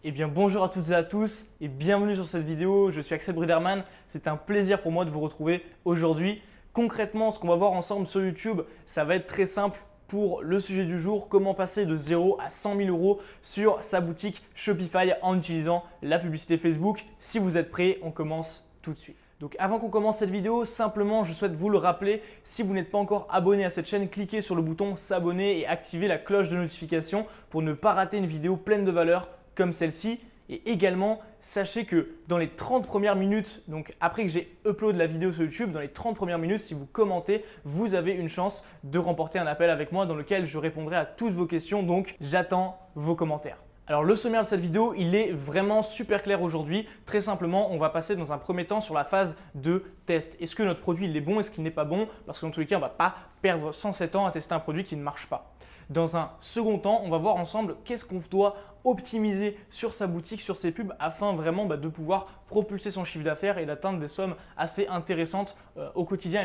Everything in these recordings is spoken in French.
Eh bien bonjour à toutes et à tous et bienvenue sur cette vidéo, je suis Axel Bruderman, c'est un plaisir pour moi de vous retrouver aujourd'hui. Concrètement, ce qu'on va voir ensemble sur YouTube, ça va être très simple pour le sujet du jour, comment passer de 0 à 100 000 euros sur sa boutique Shopify en utilisant la publicité Facebook. Si vous êtes prêts, on commence tout de suite. Donc avant qu'on commence cette vidéo, simplement je souhaite vous le rappeler, si vous n'êtes pas encore abonné à cette chaîne, cliquez sur le bouton s'abonner et activez la cloche de notification pour ne pas rater une vidéo pleine de valeur comme celle-ci. Et également, sachez que dans les 30 premières minutes, donc après que j'ai upload la vidéo sur YouTube, dans les 30 premières minutes, si vous commentez, vous avez une chance de remporter un appel avec moi dans lequel je répondrai à toutes vos questions. Donc, j'attends vos commentaires. Alors le sommaire de cette vidéo, il est vraiment super clair aujourd'hui. Très simplement, on va passer dans un premier temps sur la phase de test. Est-ce que notre produit il est bon, est-ce qu'il n'est pas bon? Parce que dans tous les cas, on ne va pas perdre 107 ans à tester un produit qui ne marche pas. Dans un second temps, on va voir ensemble qu'est-ce qu'on doit optimiser sur sa boutique, sur ses pubs, afin vraiment de pouvoir propulser son chiffre d'affaires et d'atteindre des sommes assez intéressantes au quotidien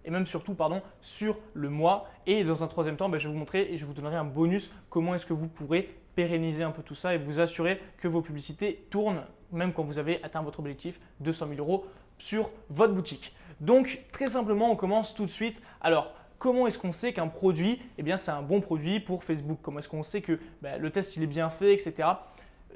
et même surtout sur le mois. Et dans un troisième temps, je vais vous montrer et je vous donnerai un bonus comment est-ce que vous pourrez pérenniser un peu tout ça et vous assurer que vos publicités tournent même quand vous avez atteint votre objectif de 100 000 euros sur votre boutique. Donc très simplement, on commence tout de suite. Alors, comment est-ce qu'on sait qu'un produit, c'est un bon produit pour Facebook? Comment est-ce qu'on sait que le test il est bien fait, etc.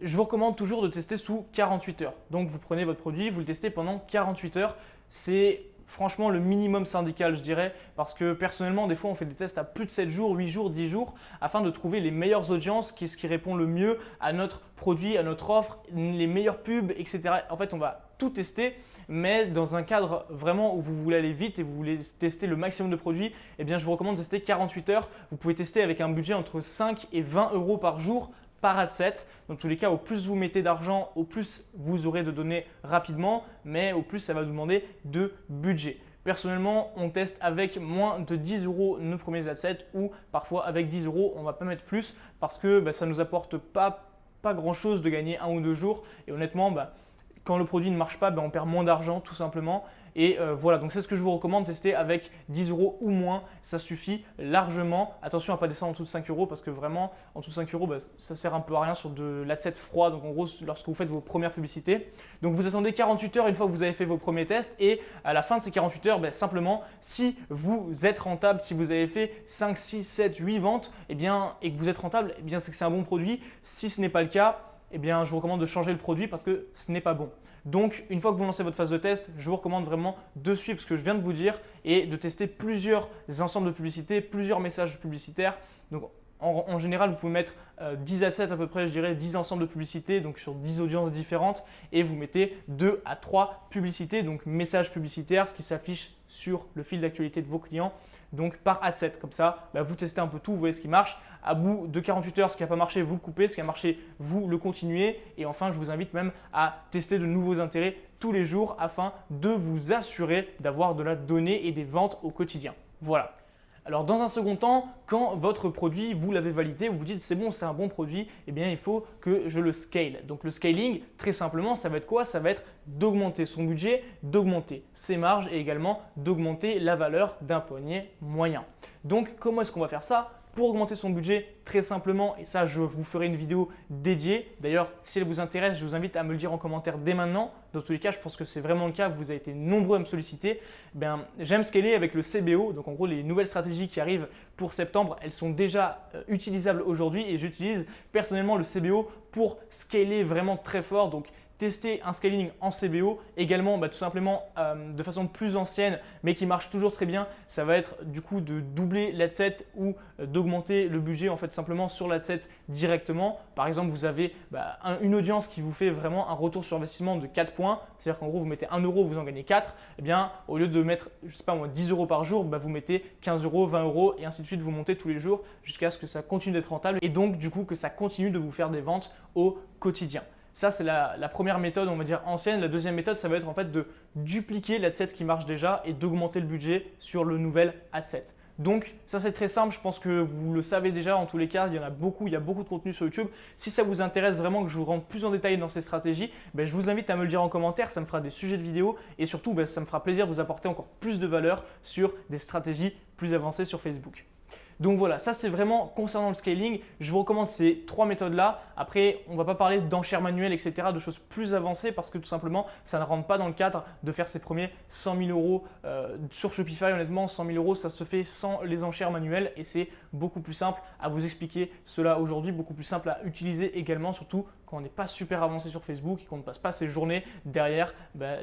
Je vous recommande toujours de tester sous 48 heures. Donc vous prenez votre produit, vous le testez pendant 48 heures. C'est franchement le minimum syndical, je dirais, parce que personnellement, des fois, on fait des tests à plus de 7 jours, 8 jours, 10 jours, afin de trouver les meilleures audiences, qu'est-ce qui répond le mieux à notre produit, à notre offre, les meilleures pubs, etc. En fait, on va tout tester, mais dans un cadre vraiment où vous voulez aller vite et vous voulez tester le maximum de produits, je vous recommande de tester 48 heures. Vous pouvez tester avec un budget entre 5 et 20 euros par jour par asset. Dans tous les cas, au plus vous mettez d'argent, au plus vous aurez de données rapidement, mais au plus ça va vous demander de budget. Personnellement, on teste avec moins de 10 euros nos premiers assets ou parfois avec 10 euros, on ne va pas mettre plus parce que ça ne nous apporte pas grand-chose de gagner 1 ou 2 jours. Et honnêtement, quand le produit ne marche pas, on perd moins d'argent tout simplement. Et voilà, donc c'est ce que je vous recommande, tester avec 10 euros ou moins, ça suffit largement. Attention à ne pas descendre en dessous de 5 euros parce que vraiment, en dessous de 5 euros, ça sert un peu à rien sur de l'adset froid. Donc en gros, lorsque vous faites vos premières publicités. Donc vous attendez 48 heures une fois que vous avez fait vos premiers tests et à la fin de ces 48 heures, simplement, si vous êtes rentable, si vous avez fait 5, 6, 7, 8 ventes, et que vous êtes rentable, c'est que c'est un bon produit. Si ce n'est pas le cas, je vous recommande de changer le produit parce que ce n'est pas bon. Donc, une fois que vous lancez votre phase de test, je vous recommande vraiment de suivre ce que je viens de vous dire et de tester plusieurs ensembles de publicités, plusieurs messages publicitaires. Donc, en général, vous pouvez mettre 10 assets à peu près, je dirais 10 ensembles de publicités, donc sur 10 audiences différentes et vous mettez 2 à 3 publicités, donc messages publicitaires, ce qui s'affiche sur le fil d'actualité de vos clients. Donc par asset, comme ça, vous testez un peu tout, vous voyez ce qui marche. À bout de 48 heures, ce qui n'a pas marché, vous le coupez. Ce qui a marché, vous le continuez. Et enfin, je vous invite même à tester de nouveaux intérêts tous les jours afin de vous assurer d'avoir de la donnée et des ventes au quotidien. Voilà. Alors dans un second temps, quand votre produit, vous l'avez validé, vous vous dites c'est bon, c'est un bon produit, il faut que je le scale. Donc le scaling, très simplement, ça va être quoi? Ça va être d'augmenter son budget, d'augmenter ses marges et également d'augmenter la valeur d'un panier moyen. Donc comment est-ce qu'on va faire ça? Pour augmenter son budget, très simplement, et ça je vous ferai une vidéo dédiée. D'ailleurs, si elle vous intéresse, je vous invite à me le dire en commentaire dès maintenant. Dans tous les cas, je pense que c'est vraiment le cas, vous avez été nombreux à me solliciter. J'aime scaler avec le CBO, donc en gros les nouvelles stratégies qui arrivent pour septembre, elles sont déjà utilisables aujourd'hui et j'utilise personnellement le CBO pour scaler vraiment très fort. Donc tester un scaling en CBO, également tout simplement de façon plus ancienne mais qui marche toujours très bien, ça va être du coup de doubler l'adset ou d'augmenter le budget en fait simplement sur l'adset directement. Par exemple, vous avez une audience qui vous fait vraiment un retour sur investissement de 4 points, c'est-à-dire qu'en gros vous mettez 1 euro, vous en gagnez 4, au lieu de mettre 10 euros par jour, vous mettez 15 euros, 20 euros et ainsi de suite, vous montez tous les jours jusqu'à ce que ça continue d'être rentable et donc du coup que ça continue de vous faire des ventes au quotidien. Ça, c'est la première méthode, on va dire ancienne. La deuxième méthode, ça va être en fait de dupliquer l'adset qui marche déjà et d'augmenter le budget sur le nouvel adset. Donc ça, c'est très simple. Je pense que vous le savez déjà. En tous les cas, il y en a beaucoup. Il y a beaucoup de contenu sur YouTube. Si ça vous intéresse vraiment que je vous rentre plus en détail dans ces stratégies, je vous invite à me le dire en commentaire. Ça me fera des sujets de vidéo et surtout, ça me fera plaisir de vous apporter encore plus de valeur sur des stratégies plus avancées sur Facebook. Donc voilà, ça c'est vraiment concernant le scaling. Je vous recommande ces 3 méthodes-là. Après, on ne va pas parler d'enchères manuelles, etc., de choses plus avancées parce que tout simplement, ça ne rentre pas dans le cadre de faire ses premiers 100 000 euros sur Shopify. Honnêtement, 100 000 euros, ça se fait sans les enchères manuelles et c'est beaucoup plus simple à vous expliquer cela aujourd'hui, beaucoup plus simple à utiliser également, surtout quand on n'est pas super avancé sur Facebook et qu'on ne passe pas ses journées derrière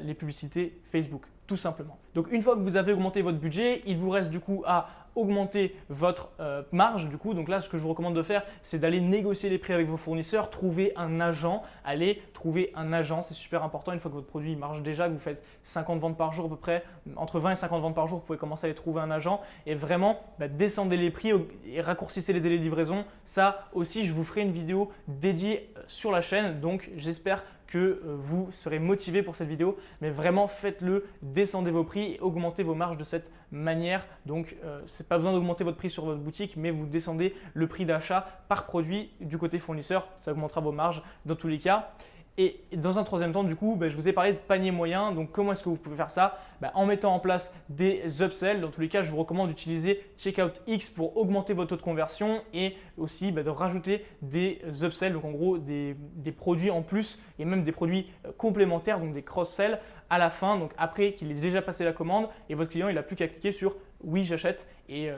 les publicités Facebook, tout simplement. Donc une fois que vous avez augmenté votre budget, il vous reste du coup à augmenter votre marge du coup. Donc là, ce que je vous recommande de faire, c'est d'aller négocier les prix avec vos fournisseurs, trouver un agent, allez trouver un agent, c'est super important. Une fois que votre produit marche déjà, que vous faites 50 ventes par jour à peu près, entre 20 et 50 ventes par jour, vous pouvez commencer à aller trouver un agent et vraiment descendez les prix et raccourcissez les délais de livraison. Ça aussi, je vous ferai une vidéo dédiée sur la chaîne, donc j'espère que vous serez motivé pour cette vidéo, mais vraiment faites-le, descendez vos prix et augmentez vos marges de cette manière. Donc, ce n'est pas besoin d'augmenter votre prix sur votre boutique, mais vous descendez le prix d'achat par produit du côté fournisseur, ça augmentera vos marges dans tous les cas. Et dans un troisième temps, du coup, je vous ai parlé de panier moyen. Donc, comment est-ce que vous pouvez faire ça? En mettant en place des upsells. Dans tous les cas, je vous recommande d'utiliser Checkout X pour augmenter votre taux de conversion et aussi de rajouter des upsells, donc en gros des produits en plus et même des produits complémentaires, donc des cross-sells à la fin, donc après qu'il ait déjà passé la commande et votre client il n'a plus qu'à cliquer sur oui j'achète et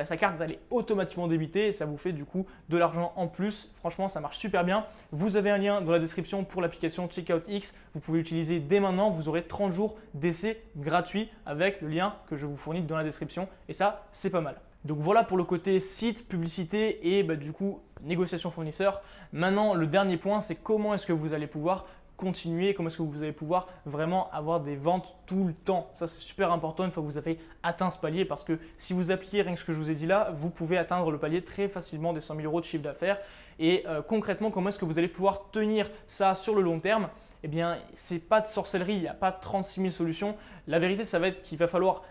sa carte elle est automatiquement débitée et ça vous fait du coup de l'argent en plus. Franchement ça marche super bien. Vous avez un lien dans la description pour l'application Checkout X, vous pouvez l'utiliser dès maintenant, vous aurez 30 jours d'essai gratuit avec le lien que je vous fournis dans la description et ça c'est pas mal. Donc voilà pour le côté site, publicité et du coup négociation fournisseur. Maintenant le dernier point c'est comment est-ce que vous allez pouvoir continuer, comment est-ce que vous allez pouvoir vraiment avoir des ventes tout le temps. Ça c'est super important une fois que vous avez atteint ce palier parce que si vous appliquez rien que ce que je vous ai dit là, vous pouvez atteindre le palier très facilement des 100 000 euros de chiffre d'affaires. Et concrètement, comment est-ce que vous allez pouvoir tenir ça sur le long terme? Eh bien, ce n'est pas de sorcellerie, il n'y a pas 36 000 solutions. La vérité, ça va être qu'il va falloir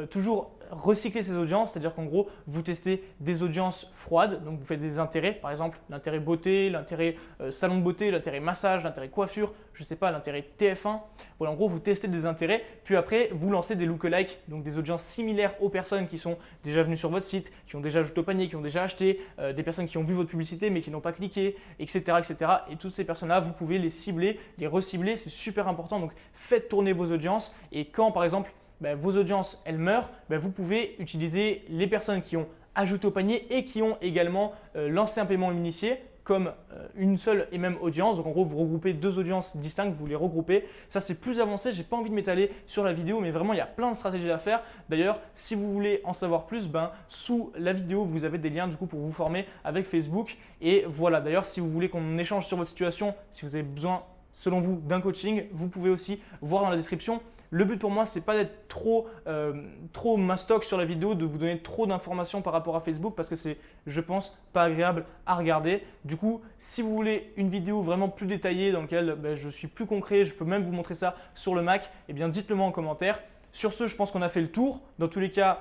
toujours recycler ces audiences, c'est-à-dire qu'en gros, vous testez des audiences froides, donc vous faites des intérêts, par exemple l'intérêt beauté, l'intérêt salon de beauté, l'intérêt massage, l'intérêt coiffure, je ne sais pas, l'intérêt TF1. Voilà, en gros, vous testez des intérêts, puis après, vous lancez des lookalikes, donc des audiences similaires aux personnes qui sont déjà venues sur votre site, qui ont déjà ajouté au panier, qui ont déjà acheté, des personnes qui ont vu votre publicité mais qui n'ont pas cliqué, etc., etc. Et toutes ces personnes-là, vous pouvez les cibler, les recibler, c'est super important. Donc, faites tourner vos audiences et quand, par exemple, vos audiences elles meurent, vous pouvez utiliser les personnes qui ont ajouté au panier et qui ont également lancé un paiement initié comme une seule et même audience. Donc en gros, vous regroupez deux audiences distinctes, vous les regroupez. Ça, c'est plus avancé. Je n'ai pas envie de m'étaler sur la vidéo, mais vraiment, il y a plein de stratégies à faire. D'ailleurs, si vous voulez en savoir plus, sous la vidéo, vous avez des liens du coup pour vous former avec Facebook. Et voilà, d'ailleurs, si vous voulez qu'on échange sur votre situation, si vous avez besoin, selon vous, d'un coaching, vous pouvez aussi voir dans la description. Le but pour moi, ce n'est pas d'être trop mastoc sur la vidéo, de vous donner trop d'informations par rapport à Facebook parce que c'est, je pense, pas agréable à regarder. Du coup, si vous voulez une vidéo vraiment plus détaillée dans laquelle je suis plus concret, je peux même vous montrer ça sur le Mac, eh bien dites-le moi en commentaire. Sur ce, je pense qu'on a fait le tour. Dans tous les cas,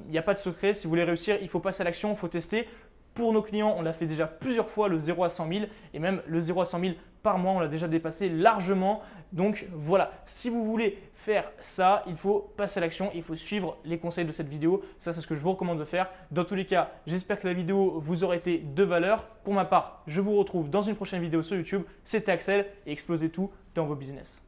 il n'y a pas de secret. Si vous voulez réussir, il faut passer à l'action, il faut tester. Pour nos clients, on l'a fait déjà plusieurs fois, le 0 à 100 000 et même le 0 à 100 000 par mois, on l'a déjà dépassé largement. Donc voilà, si vous voulez faire ça, il faut passer à l'action, il faut suivre les conseils de cette vidéo. Ça, c'est ce que je vous recommande de faire. Dans tous les cas, j'espère que la vidéo vous aura été de valeur. Pour ma part, je vous retrouve dans une prochaine vidéo sur YouTube. C'était Axel et explosez tout dans vos business.